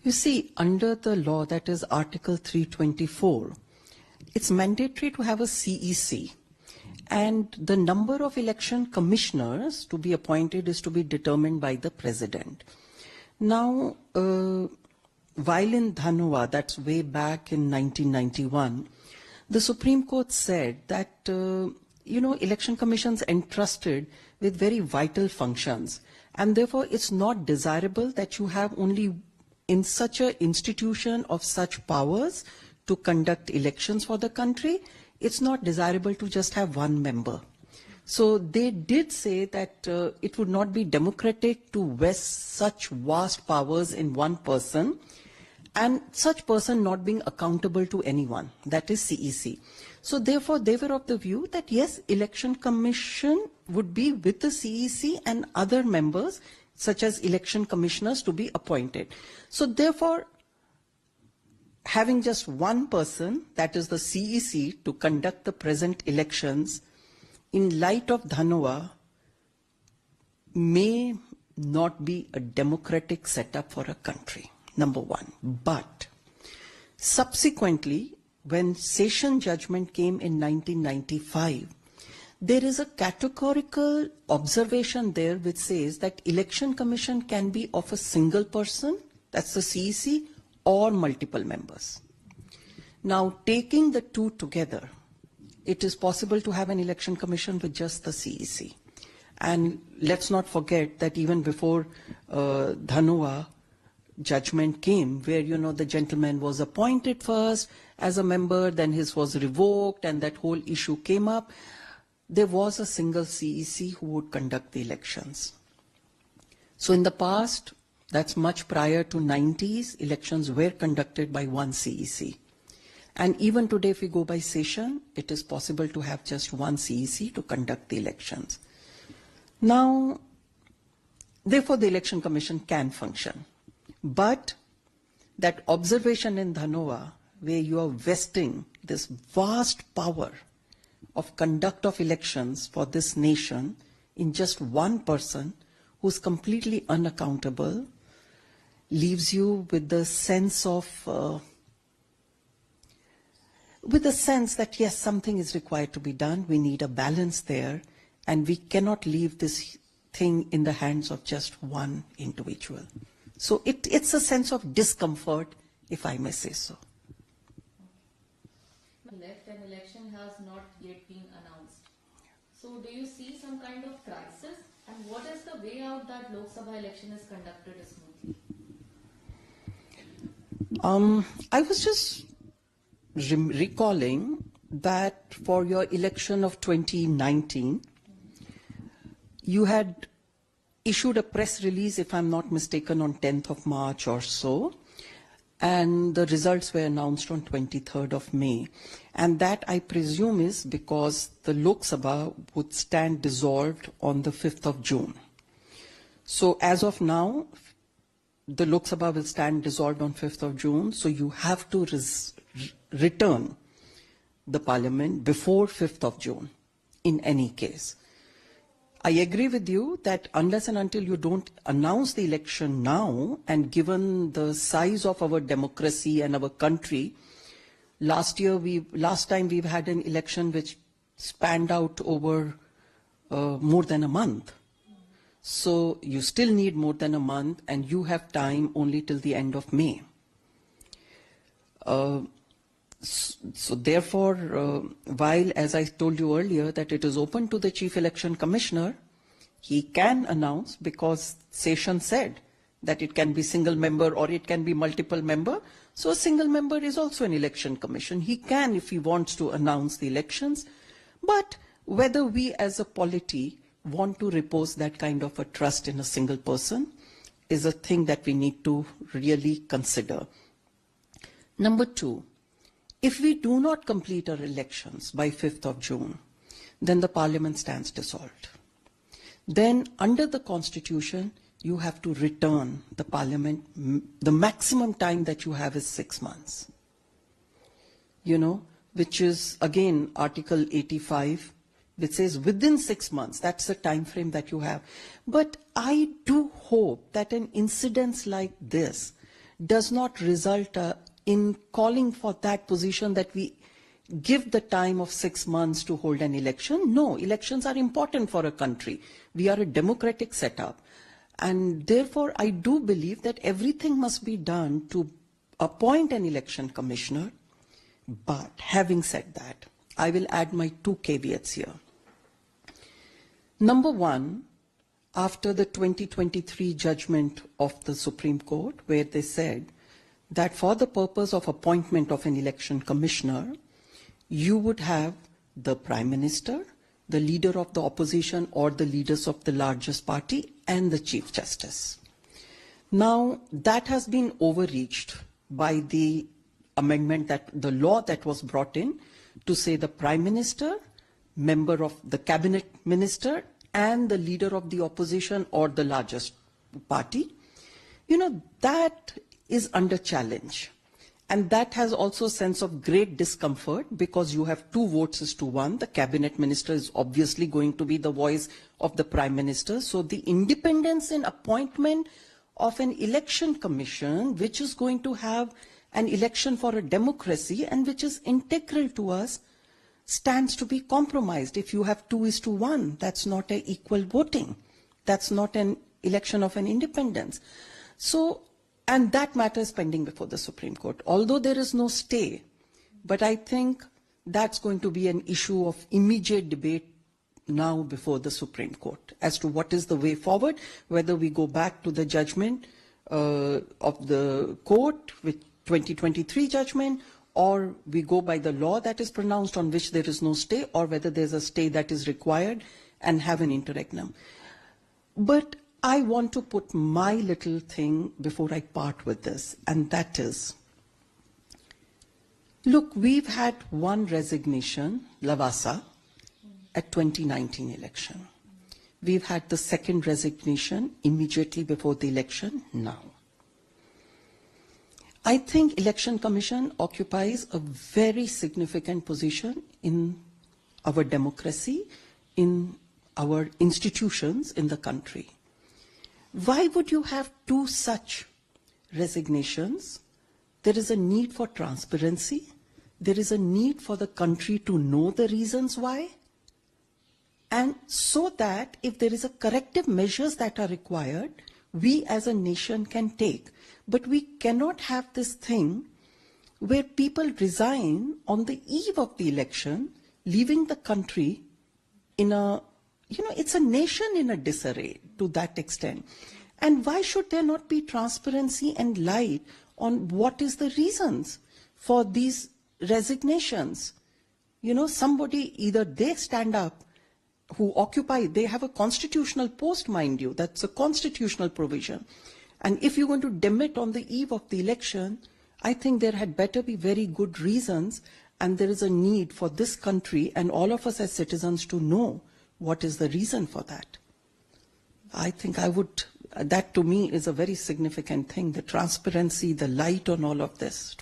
You see, under the law, that is Article 324, it's mandatory to have a CEC. And the number of election commissioners to be appointed is to be determined by the president. Now, while in Dhanwa, that's way back in 1991, the Supreme Court said that, election commissions entrusted with very vital functions. And therefore, it's not desirable that you have only in such an institution of such powers to conduct elections for the country. It's not desirable to just have one member. So they did say that it would not be democratic to vest such vast powers in one person, and such person not being accountable to anyone. That is CEC. So therefore, they were of the view that yes, election commission would be with the CEC and other members, such as election commissioners, to be appointed. So therefore, having just one person, that is the CEC, to conduct the present elections in light of Dhanwa may not be a democratic setup for a country, number one. But subsequently, when session judgment came in 1995, there is a categorical observation there which says that election commission can be of a single person, that's the CEC, or multiple members. Now, taking the two together, it is possible to have an election commission with just the CEC. And let's not forget that even before Dhanwa judgment came, where, the gentleman was appointed first as a member, then his was revoked, and that whole issue came up, there was a single CEC who would conduct the elections. So in the past, that's much prior to 90s, elections were conducted by one CEC. And even today, if we go by session, it is possible to have just one CEC to conduct the elections. Now, therefore, the election commission can function. But that observation in Dhanwa, where you are vesting this vast power of conduct of elections for this nation in just one person who's completely unaccountable, leaves you with the sense of, that yes, something is required to be done. We need a balance there, and we cannot leave this thing in the hands of just one individual. So it's a sense of discomfort, if I may say so. Left, an election has not yet been announced. So do you see some kind of crisis? And what is the way out that Lok Sabha election is conducted smoothly? I was just recalling that for your election of 2019, you had issued a press release, if I'm not mistaken, on 10th of March or so, and the results were announced on 23rd of May. And that, I presume, is because the Lok Sabha would stand dissolved on the 5th of June. So as of now, the Lok Sabha will stand dissolved on 5th of June, so you have to return the parliament before 5th of June, in any case. I agree with you that unless and until you don't announce the election now, and given the size of our democracy and our country, last time we've had an election which spanned out over more than a month. So you still need more than a month, and you have time only till the end of May. So therefore, while, as I told you earlier, that it is open to the Chief Election Commissioner, he can announce, because session said that it can be single member or it can be multiple member. So a single member is also an election commission. He can, if he wants to, announce the elections. But whether we as a polity want to repose that kind of a trust in a single person is a thing that we need to really consider. Number two, if we do not complete our elections by 5th of June, then the parliament stands dissolved. Then under the constitution, you have to return the parliament. The maximum time that you have is 6 months, which is again Article 85, which says within 6 months, that's the time frame that you have. But I do hope that an incident like this does not result in calling for that position that we give the time of 6 months to hold an election. No, elections are important for a country. We are a democratic setup. And therefore, I do believe that everything must be done to appoint an election commissioner. But having said that, I will add my 2 caveats here. Number one, after the 2023 judgment of the Supreme Court, where they said that for the purpose of appointment of an election commissioner, you would have the Prime Minister, the leader of the opposition or the leaders of the largest party, and the Chief Justice. Now, that has been overreached by the amendment, that the law that was brought in to say the Prime Minister, member of the Cabinet Minister, and the leader of the opposition or the largest party. You know, that is under challenge. And that has also a sense of great discomfort because you have 2 votes is to 1. The Cabinet Minister is obviously going to be the voice of the Prime Minister. So the independence in appointment of an election commission, which is going to have an election for a democracy and which is integral to us, stands to be compromised. If you have 2 is to 1, that's not an equal voting. That's not an election of an independence. So, and that matter is pending before the Supreme Court. Although there is no stay, but I think that's going to be an issue of immediate debate now before the Supreme Court as to what is the way forward, whether we go back to the judgment of the court with 2023 judgment, or we go by the law that is pronounced on which there is no stay, or whether there's a stay that is required and have an interregnum. But I want to put my little thing before I part with this, and that is, look, we've had 1 resignation, Lavasa, at 2019 election. We've had the 2nd resignation immediately before the election now. I think Election Commission occupies a very significant position in our democracy, in our institutions in the country. Why would you have 2 such resignations? There is a need for transparency. There is a need for the country to know the reasons why. And so that if there is a corrective measures that are required, we as a nation can take. But we cannot have this thing where people resign on the eve of the election, leaving the country in a, it's a nation in a disarray to that extent. And why should there not be transparency and light on what is the reasons for these resignations? Somebody, either they stand up, who occupy, they have a constitutional post, mind you, that's a constitutional provision. And if you're going to demit on the eve of the election, I think there had better be very good reasons, and there is a need for this country and all of us as citizens to know what is the reason for that. I think that to me is a very significant thing, the transparency, the light on all of this.